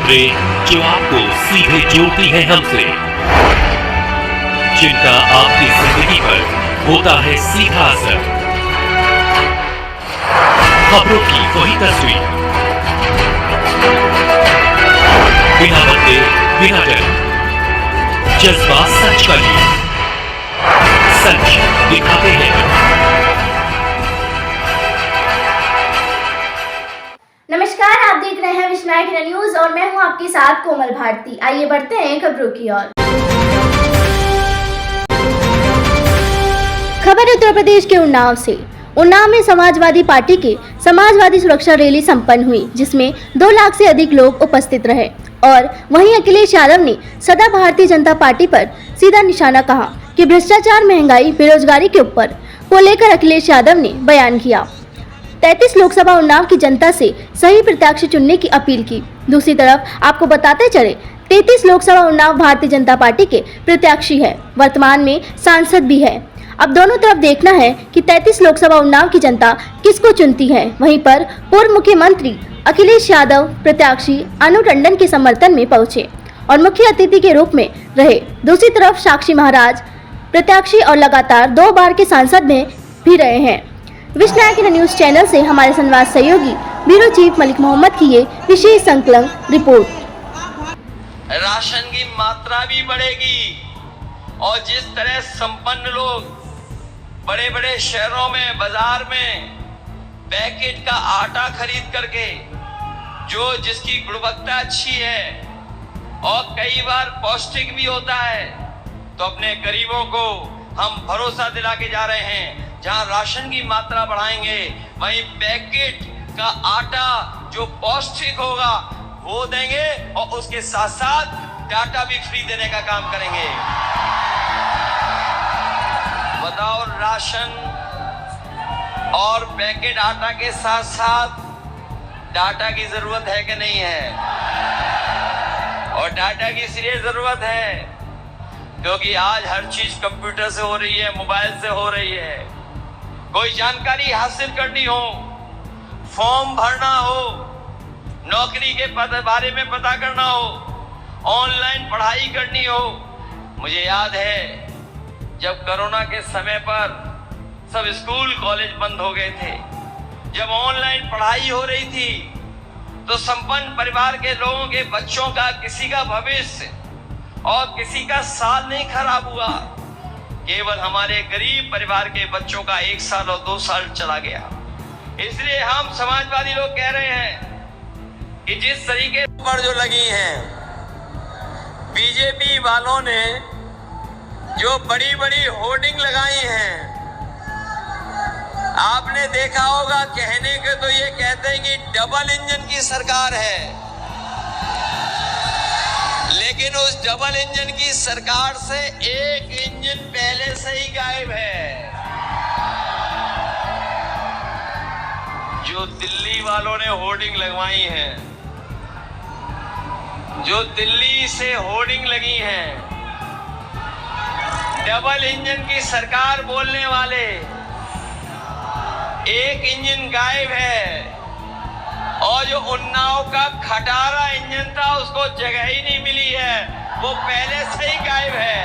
खबरें जो आपको सीधे जोड़ती हैं हमसे, जिनका आपकी जिंदगी पर होता है सीधा असर। खबरों की वही तस्वीर, बिना बदले बिना डर, जज्बा सच का लिए, सच दिखाते हैं। नमस्कार, आप देख रहे हैं विश्वनायक न्यूज और मैं हूं आपके साथ कोमल भारती। आइए बढ़ते हैं खबरों की ओर। खबर उत्तर प्रदेश के उन्नाव से। उन्नाव में समाजवादी पार्टी की समाजवादी सुरक्षा रैली संपन्न हुई, जिसमें 2 लाख से अधिक लोग उपस्थित रहे। और वहीं अखिलेश यादव ने सदा भारतीय जनता पार्टी पर सीधा निशाना कहा कि भ्रष्टाचार, महंगाई, बेरोजगारी के ऊपर को लेकर अखिलेश यादव ने बयान किया। 33 लोकसभा उन्नाव की जनता से सही प्रत्याशी चुनने की अपील की। दूसरी तरफ आपको बताते चले, 33 लोकसभा उन्नाव भारतीय जनता पार्टी के प्रत्याशी है, वर्तमान में सांसद भी है। अब दोनों तरफ देखना है कि 33 लोकसभा उन्नाव की जनता किसको चुनती है। वहीं पर पूर्व मुख्यमंत्री अखिलेश यादव प्रत्याशी अनु टंडन के समर्थन में पहुंचे और मुख्य अतिथि के रूप में रहे। दूसरी तरफ साक्षी महाराज प्रत्याशी और लगातार 2 बार के सांसद में भी रहे हैं। विश्वनायक न्यूज चैनल से हमारे संवाद सहयोगी ब्यूरो चीफ मलिक मोहम्मद की ये विशेष संकलन रिपोर्ट। राशन की मात्रा भी बढ़ेगी और जिस तरह संपन्न लोग बड़े बड़े शहरों में, बाजार में पैकेट का आटा खरीद करके जिसकी गुणवत्ता अच्छी है और कई बार पौष्टिक भी होता है, तो अपने गरीबों को हम भरोसा दिला के जा रहे हैं। जहां राशन की मात्रा बढ़ाएंगे, वहीं पैकेट का आटा जो पौष्टिक होगा वो देंगे और उसके साथ साथ डाटा भी फ्री देने का काम करेंगे। बताओ, राशन और पैकेट आटा के साथ साथ डाटा की जरूरत है कि नहीं है? और डाटा की इसलिए जरूरत है क्योंकि आज हर चीज कंप्यूटर से हो रही है, मोबाइल से हो रही है। कोई जानकारी हासिल करनी हो, फॉर्म भरना हो, नौकरी के बारे में पता करना हो, ऑनलाइन पढ़ाई करनी हो। मुझे याद है जब कोरोना के समय पर सब स्कूल कॉलेज बंद हो गए थे, जब ऑनलाइन पढ़ाई हो रही थी, तो संपन्न परिवार के लोगों के बच्चों का किसी का भविष्य और किसी का साल नहीं खराब हुआ। केवल हमारे गरीब परिवार के बच्चों का 1 साल और 2 साल चला गया। इसलिए हम समाजवादी लोग कह रहे हैं कि जिस तरीके पर जो लगी हैं, बीजेपी वालों ने जो बड़ी बड़ी होर्डिंग लगाई हैं, आपने देखा होगा, कहने के तो ये कहते हैं कि डबल इंजन की सरकार है, लेकिन उस डबल इंजन की सरकार से एक इंजन पहले से ही गायब है। जो दिल्ली वालों ने होर्डिंग लगवाई है, जो दिल्ली से होर्डिंग लगी है, डबल इंजन की सरकार बोलने वाले, एक इंजन गायब है और जो उन्नाव का खटारा इंजन था उसको जगह ही नहीं मिली है, वो पहले से ही गायब है।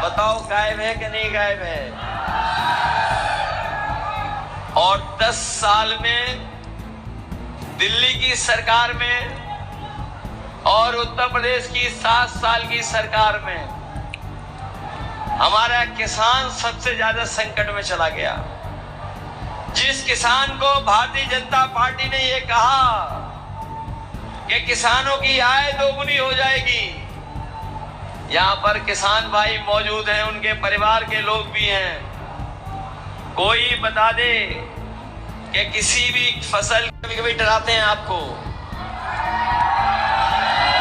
बताओ, गायब है कि नहीं गायब है? और 10 साल में दिल्ली की सरकार में और उत्तर प्रदेश की 7 साल की सरकार में हमारा किसान सबसे ज्यादा संकट में चला गया। जिस किसान को भारतीय जनता पार्टी ने ये कहा कि किसानों की आय दोगुनी हो जाएगी, यहाँ पर किसान भाई मौजूद हैं, उनके परिवार के लोग भी हैं। कोई बता दे कि किसी भी फसल, कभी डराते हैं आपको।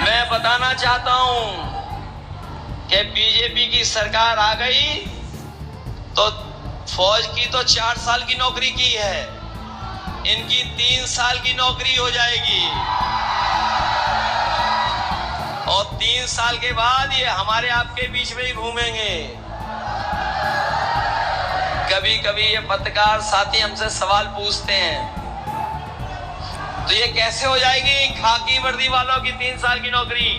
मैं बताना चाहता हूं कि बीजेपी की सरकार आ गई तो फौज की तो 4 साल की नौकरी की है, इनकी 3 साल की नौकरी हो जाएगी और 3 साल के बाद ये हमारे आपके बीच में ही घूमेंगे। कभी कभी ये पत्रकार साथी हमसे सवाल पूछते हैं तो ये कैसे हो जाएगी खाकी वर्दी वालों की 3 साल की नौकरी?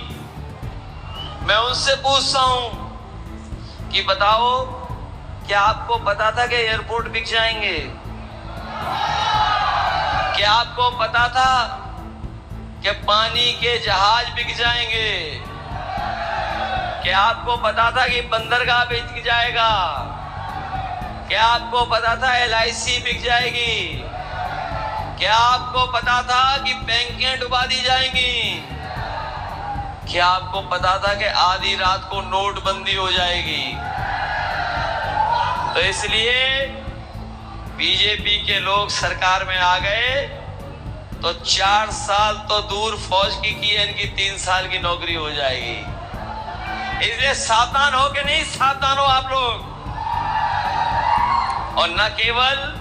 मैं उनसे पूछता हूं कि बताओ, क्या आपको पता था कि एयरपोर्ट बिक जाएंगे? क्या आपको पता था कि पानी के जहाज बिक जाएंगे? क्या आपको पता था कि बंदरगाह बिक जाएगा? क्या आपको पता था LIC बिक जाएगी? क्या आपको पता था कि बैंकें डुबा दी जाएंगी? क्या आपको पता था कि आधी रात को नोटबंदी हो जाएगी? तो इसलिए बीजेपी के लोग सरकार में आ गए तो 4 साल तो दूर फौज की इनकी 3 साल की नौकरी हो जाएगी। इसलिए सावधान हो कि नहीं सावधान हो आप लोग? और न केवल